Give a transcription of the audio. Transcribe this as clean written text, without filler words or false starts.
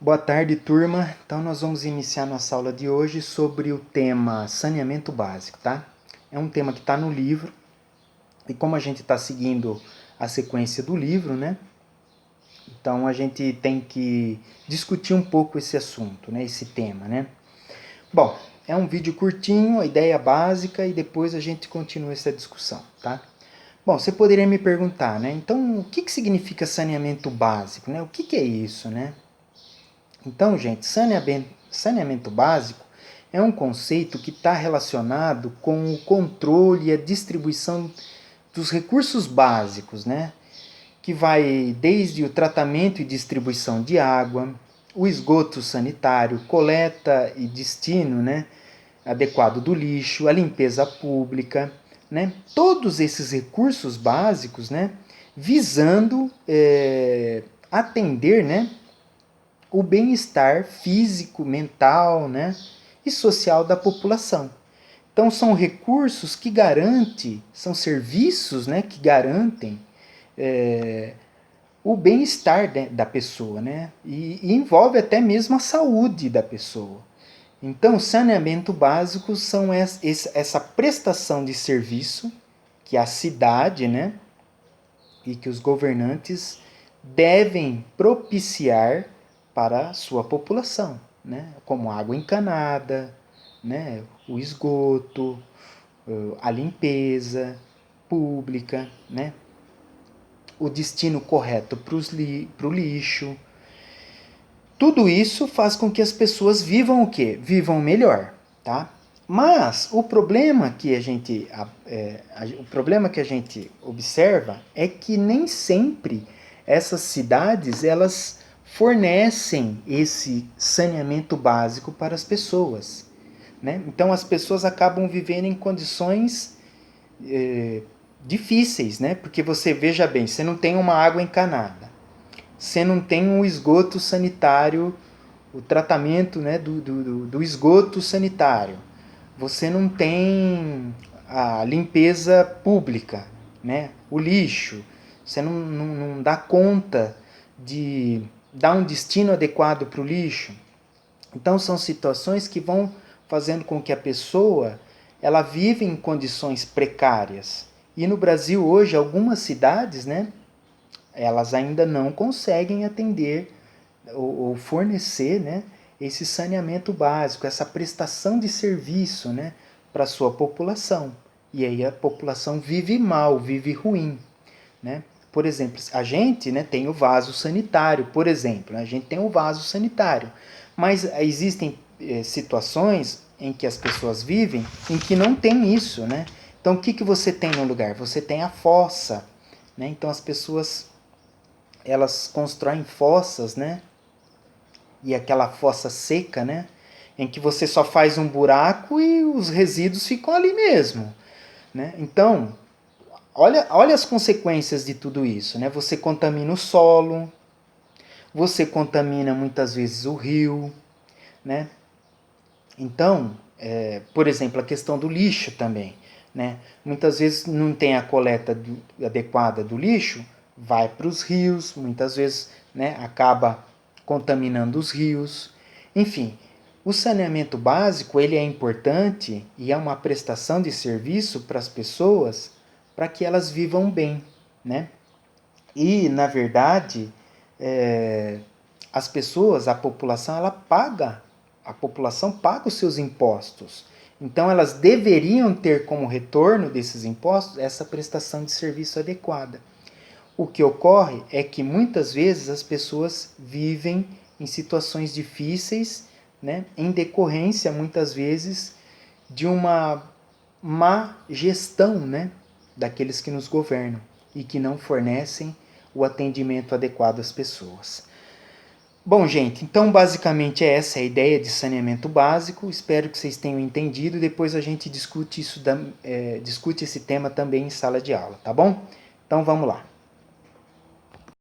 Boa tarde, turma. Então, nós vamos iniciar nossa aula de hoje sobre o tema saneamento básico, tá? É um tema que está no livro e como a gente está seguindo a sequência do livro, né? Então, a gente tem que discutir um pouco esse assunto, né? Esse tema, né? Bom, é um vídeo curtinho, a ideia básica e depois a gente continua essa discussão, tá? Bom, você poderia me perguntar, né? Então, o que significa saneamento básico, né? O que é isso, né? Então, gente, saneamento básico é um conceito que está relacionado com o controle e a distribuição dos recursos básicos, né? Que vai desde o tratamento e distribuição de água, o esgoto sanitário, coleta e destino, né? Adequado do lixo, a limpeza pública, né? Todos esses recursos básicos, né? Visando atender, né? O bem-estar físico, mental, né, e social da população. Então são recursos que garantem, são serviços, né, que garantem o bem-estar da pessoa, né, e envolve até mesmo a saúde da pessoa. Então, saneamento básico são essa prestação de serviço que a cidade, né, e que os governantes devem propiciar para a sua população, né? Como água encanada, né? O esgoto, a limpeza pública, né? O destino correto para o lixo. Tudo isso faz com que as pessoas vivam o quê? Vivam melhor, tá? Mas o problema que o problema que a gente observa é que nem sempre essas cidades elas fornecem esse saneamento básico para as pessoas, né? Então as pessoas acabam vivendo em condições difíceis, né? Porque você veja bem, você não tem uma água encanada, você não tem um esgoto sanitário, o tratamento, né, do esgoto sanitário. Você não tem a limpeza pública, né? O lixo. Você não dá conta de dar um destino adequado para o lixo. Então são situações que vão fazendo com que a pessoa ela vive em condições precárias. E no Brasil hoje algumas cidades, né, elas ainda não conseguem atender ou fornecer, né, esse saneamento básico, essa prestação de serviço, né, para a sua população. E aí a população vive mal, vive ruim, né? Por exemplo, a gente, né, tem o vaso sanitário, por exemplo, a gente tem o vaso sanitário, mas existem situações em que as pessoas vivem em que não tem isso, né? Então o que você tem no lugar? Você tem a fossa, né? Então as pessoas elas constroem fossas, né? E aquela fossa seca, né? Em que você só faz um buraco e os resíduos ficam ali mesmo, né? Então, olha as consequências de tudo isso, né? Você contamina o solo, você contamina muitas vezes o rio, né? Então, por exemplo, a questão do lixo também, né? Muitas vezes não tem a coleta adequada do lixo, vai para os rios, muitas vezes, né, acaba contaminando os rios. Enfim, o saneamento básico ele é importante e é uma prestação de serviço para as pessoas para que elas vivam bem, né? E, na verdade, as pessoas, a população, a população paga os seus impostos. Então, elas deveriam ter como retorno desses impostos essa prestação de serviço adequada. O que ocorre é que muitas vezes as pessoas vivem em situações difíceis, né, em decorrência, muitas vezes, de uma má gestão, né, daqueles que nos governam e que não fornecem o atendimento adequado às pessoas. Bom, gente, então basicamente essa é a ideia de saneamento básico. Espero que vocês tenham entendido. Depois a gente discute esse tema também em sala de aula, tá bom? Então vamos lá.